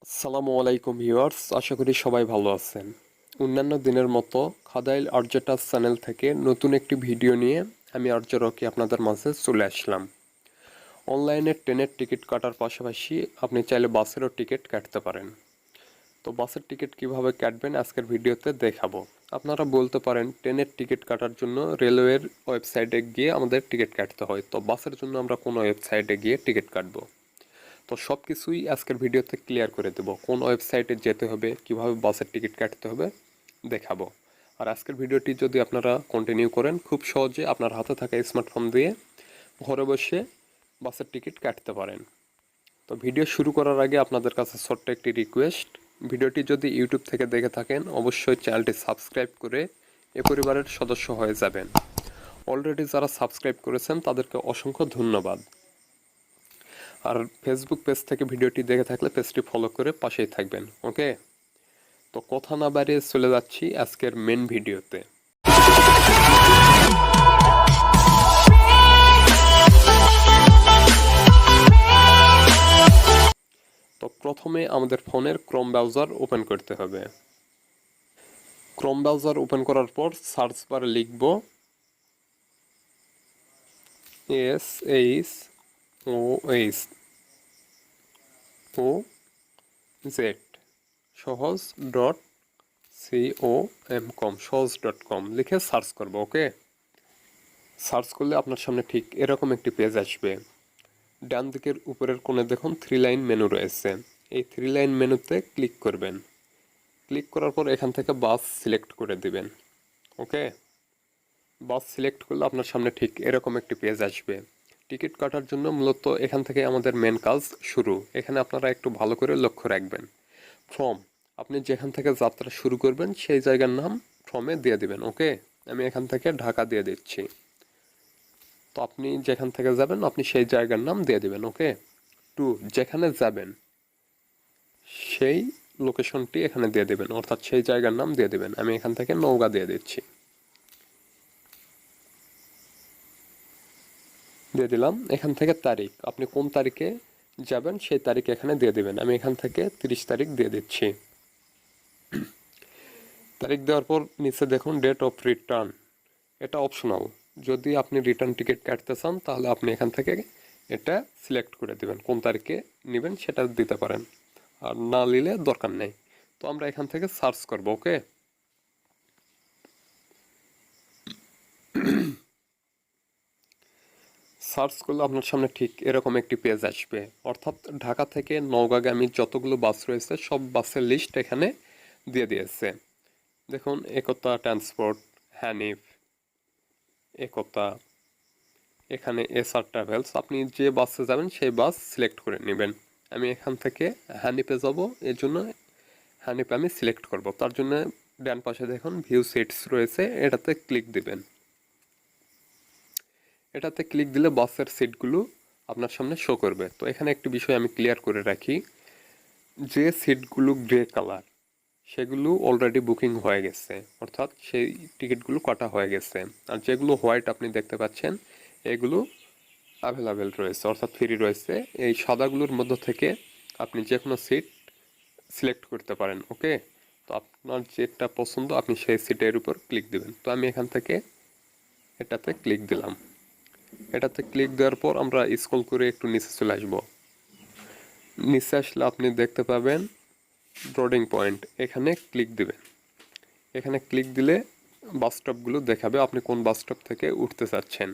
আসসালামু আলাইকুম ভিউয়ার্স, আশা করি সবাই ভালো আছেন। অন্যান্য দিনের মতো খাদাইল আর্যটাস চ্যানেল থেকে নতুন একটি ভিডিও নিয়ে আমি আর্য রকি আপনাদের মাঝে চলে আসলাম। অনলাইনে ট্রেনের টিকিট কাটার পাশাপাশি আপনি চাইলে বাসেরও টিকিট কাটতে পারেন। তো বাসের টিকিট কিভাবে কাটবেন আজকের ভিডিওতে দেখাবো। আপনারা বলতে পারেন ট্রেনের টিকিট কাটার জন্য রেলওয়ের ওয়েবসাইটে গিয়ে আমাদের টিকিট কাটতে হয়, তো বাসের জন্য আমরা কোন ওয়েবসাইটে গিয়ে টিকিট কাটবো? তো সব কিছুই আজকের ভিডিওতে ক্লিয়ার করে দেব। কোন ওয়েবসাইটে যেতে হবে, কিভাবে বাসের টিকিট কাটতে হবে দেখাবো। আর আজকের ভিডিওটি যদি আপনারা কন্টিনিউ করেন, খুব সহজে আপনার হাতে থাকা স্মার্টফোন দিয়ে ঘরে বসে বাসের টিকিট কাটতে পারেন। তো ভিডিও শুরু করার আগে আপনাদের কাছে ছোট্ট একটি রিকোয়েস্ট, ভিডিওটি যদি ইউটিউব থেকে দেখে থাকেন অবশ্যই চ্যানেলটি সাবস্ক্রাইব করে এ পরিবারের সদস্য হয়ে যাবেন। অলরেডি যারা সাবস্ক্রাইব করেছেন তাদেরকে অসংখ্য ধন্যবাদ। আর ফেসবুক পেজ থেকে ভিডিওটি দেখে থাকলে পেজটি ফলো করে পাশেই থাকবেন। ওকে, তো কথা না বাড়িয়ে চলে যাচ্ছি আজকের মেন ভিডিওতে। তো প্রথমে আমাদের ফোনের ক্রোম ব্রাউজার ওপেন করতে হবে। ক্রোম ব্রাউজার ওপেন করার পর সার্চ বারে লিখব SHOHOZ সহজ ডট com সহজ.com লিখে সার্চ করব। ওকে, সার্চ করলে আপনার সামনে ঠিক এরকম একটি পেজ আসবে। ডান দিকের উপরের কোণে দেখুন 3 লাইন মেনু রয়েছে। এই 3 লাইন মেনুতে ক্লিক করবেন। ক্লিক করার পর এখান থেকে বাস সিলেক্ট করে দিবেন। ওকে, বাস সিলেক্ট করলে আপনার সামনে ঠিক এরকম একটি পেজ আসবে। টিকিট কাটার জন্য মূলত এখান থেকে আমাদের মেন কাজ শুরু। এখানে আপনারা একটু ভালো করে লক্ষ্য রাখবেন। ফ্রম, আপনি যেখান থেকে যাত্রা শুরু করবেন সেই জায়গার নাম ফ্রমে দিয়ে দিবেন। ওকে, আমি এখান থেকে ঢাকা দিয়ে দিচ্ছি। তো আপনি যেখান থেকে যাবেন আপনি সেই জায়গার নাম দিয়ে দিবেন। ওকে, টু, যেখানে যাবেন সেই লোকেশনটি এখানে দিয়ে দিবেন, অর্থাৎ সেই জায়গার নাম দিয়ে দিবেন। আমি এখান থেকে নওগাঁ দিয়ে দিচ্ছি, দিয়ে দিলাম। এখান থেকে তারিখ, আপনি কোন তারিখে যাবেন সেই তারিখ এখানে দিয়ে দিবেন। আমি এখান থেকে 30 তারিখ দিয়ে দিচ্ছি। তারিখ দেওয়ার পর নিচে দেখুন ডেট অফ রিটার্ন, এটা অপশনাল। যদি আপনি রিটার্ন টিকিট কাটতে চান তাহলে আপনি এখান থেকে এটা সিলেক্ট করে দিবেন, কোন তারিখে নেবেন সেটা দিতে পারেন, আর না নিলে দরকার নেই। তো আমরা এখান থেকে সার্চ করব। ওকে, সার্চ করলে আপনার সামনে ঠিক এরকম একটি পেজ আসবে, অর্থাৎ ঢাকা থেকে নওগাঁগামী যতগুলো বাস রয়েছে সব বাসের লিস্ট এখানে দিয়ে দিয়েছে। দেখুন একতা ট্রান্সপোর্ট, হ্যানিফ, একতা, এখানে এসআর ট্রাভেলস। আপনি যে বাসে যাবেন সেই বাস সিলেক্ট করে নেবেন। আমি এখান থেকে হ্যানিপে যাব, এর জন্য হ্যানিপে আমি সিলেক্ট করব। তার জন্য ডান পাশে দেখুন ভিউ সিটস রয়েছে, এটাতে ক্লিক দিবেন। এটাতে ক্লিক দিলে বাসের সিটগুলো আপনার সামনে শো করবে। তো এখানে একটি বিষয় আমি ক্লিয়ার করে রাখি, যে সিটগুলো গ্রে কালার সেগুলো অলরেডি বুকিং হয়ে গেছে, অর্থাৎ সেই টিকিটগুলো কাটা হয়ে গেছে। আর যেগুলো হোয়াইট আপনি দেখতে পাচ্ছেন এগুলো অ্যাভেলেবেল রয়েছে, অর্থাৎ ফ্রি রয়েছে। এই সাদাগুলোর মধ্য থেকে আপনি যে কোনো সিট সিলেক্ট করতে পারেন। ওকে, তো আপনার যেটা পছন্দ আপনি সেই সিটের উপর ক্লিক দিবেন। তো আমি এখান থেকে এটাতে ক্লিক দিলাম। এটাতে ক্লিক দেওয়ার পর আমরা স্ক্রল করে একটু নিচে চলে আসবো। নিচে আসলে আপনি দেখতে পাবেন বোর্ডিং পয়েন্ট, এখানে ক্লিক দিবেন। এখানে ক্লিক দিলে বাস স্টপগুলো দেখাবে আপনি কোন বাস স্টপ থেকে উঠতে চাচ্ছেন।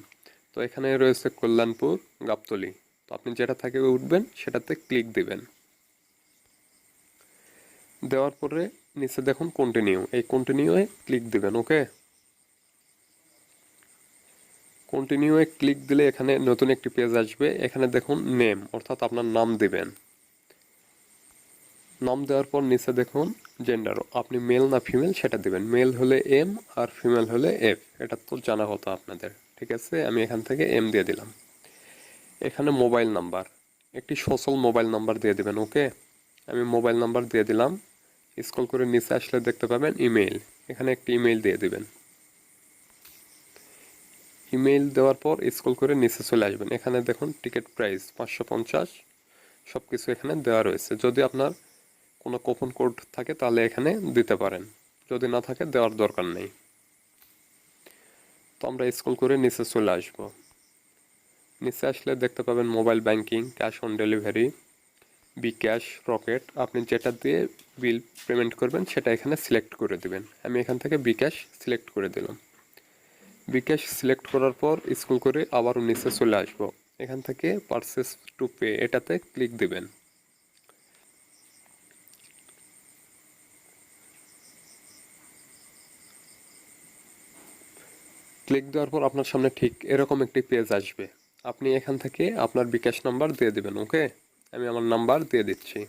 তো এখানে রয়েছে কল্যাণপুর, গাবতলী। তো আপনি যেটা থেকে উঠবেন সেটাতে ক্লিক দিবেন। দেওয়ার পরে নিচে দেখুন কন্টিনিউ, এই কন্টিনিউয়ে ক্লিক দিবেন। ওকে, কন্টিনিউয়ে ক্লিক দিলে এখানে নতুন একটি পেজ আসবে। এখানে দেখুন নেম, অর্থাৎ আপনার নাম দিবেন। নাম দেওয়ার পর নিচে দেখুন জেন্ডার, আপনি মেল না ফিমেল সেটা দিবেন। মেল হলে এম আর ফিমেল হলে এফ, এটা তো জানা কথা আপনাদের। ঠিক আছে, আমি এখান থেকে এম দিয়ে দিলাম। এখানে মোবাইল নাম্বার, একটি সোশ্যাল মোবাইল নাম্বার দিয়ে দিবেন। ওকে, আমি মোবাইল নাম্বার দিয়ে দিলাম। স্ক্রল করে নিচে আসলে দেখতে পাবেন ইমেইল, এখানে একটি ইমেইল দিয়ে দিবেন। ইমেইল দেওয়ার পর স্ক্রল করে নিচে চলে আসবেন। এখানে দেখুন টিকিট প্রাইস 550, সব কিছু এখানে দেওয়া রয়েছে। যদি আপনার কোনো কুপন কোড থাকে তাহলে এখানে দিতে পারেন, যদি না থাকে দেওয়ার দরকার নেই। তো আমরা স্ক্রল করে নিচে চলে আসব। নিচে আসলে দেখতে পাবেন mobile banking, cash on delivery, bKash, Rocket. আপনি যেটা দিয়ে বিল পেমেন্ট করবেন সেটা এখানে সিলেক্ট করে দিবেন। আমি এখান থেকে বিকাশ সিলেক্ট করে দিলাম। বিকাশ সিলেক্ট করার পর স্ক্রল করে আবারও নিচে চলে আসব। এখান থেকে পারচেস টু পে এটাতে ক্লিক দিবেন। ক্লিক দেওয়ার পর আপনার সামনে ঠিক এরকম একটি পেজ আসবে। আপনি এখান থেকে আপনার বিকাশ নাম্বার দিয়ে দিবেন। ওকে, আমি আমার নাম্বার দিয়ে দিচ্ছি।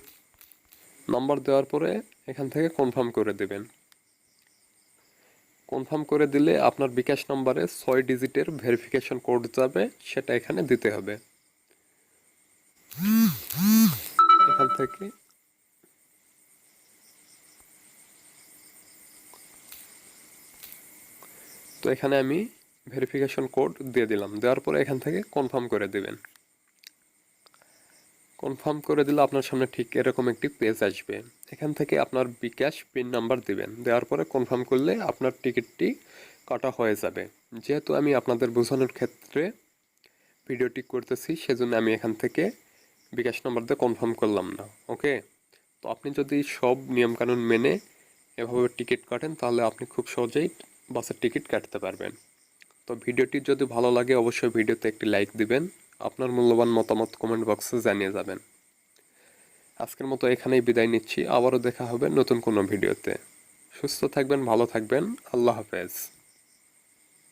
নাম্বার দেওয়ার পরে এখান থেকে কনফার্ম করে দিবেন। কনফার্ম করে দিলে আপনার বিকাশ নাম্বারে 6 ডিজিটের ভেরিফিকেশন কোড যাবে, সেটা এখানে দিতে হবে। এখান থেকে তো এখানে আমি ভেরিফিকেশন কোড দিয়ে দিলাম। দেওয়ার পরে এখান থেকে কনফার্ম করে দিবেন। কনফার্ম করে দিলে আপনার সামনে ঠিক এরকম একটি পেজ আসবে। এখান থেকে আপনার বিকাশ পিন নাম্বার দিবেন। দেওয়ার পরে কনফার্ম করলে আপনার টিকিটটি কাটা হয়ে যাবে। যেহেতু আমি আপনাদের বোঝানোর ক্ষেত্রে ভিডিওটি করতেছি, সেজন্য আমি এখান থেকে বিকাশ নাম্বার দিয়ে কনফার্ম করলাম না। ওকে, তো আপনি যদি সব নিয়মকানুন মেনে এভাবে টিকিট কাটেন তাহলে আপনি খুব সহজেই বাসের টিকিট কাটতে পারবেন। তো ভিডিওটি যদি ভালো লাগে অবশ্যই ভিডিওতে একটি লাইক দিবেন। আপনার মূল্যবান মতামত কমেন্ট বক্সে জানিয়ে যাবেন। আজকের মতো এখানেই বিদায় নিচ্ছি। আবারও দেখা হবে নতুন কোনো ভিডিওতে। সুস্থ থাকবেন, ভালো থাকবেন। আল্লাহ হাফেজ।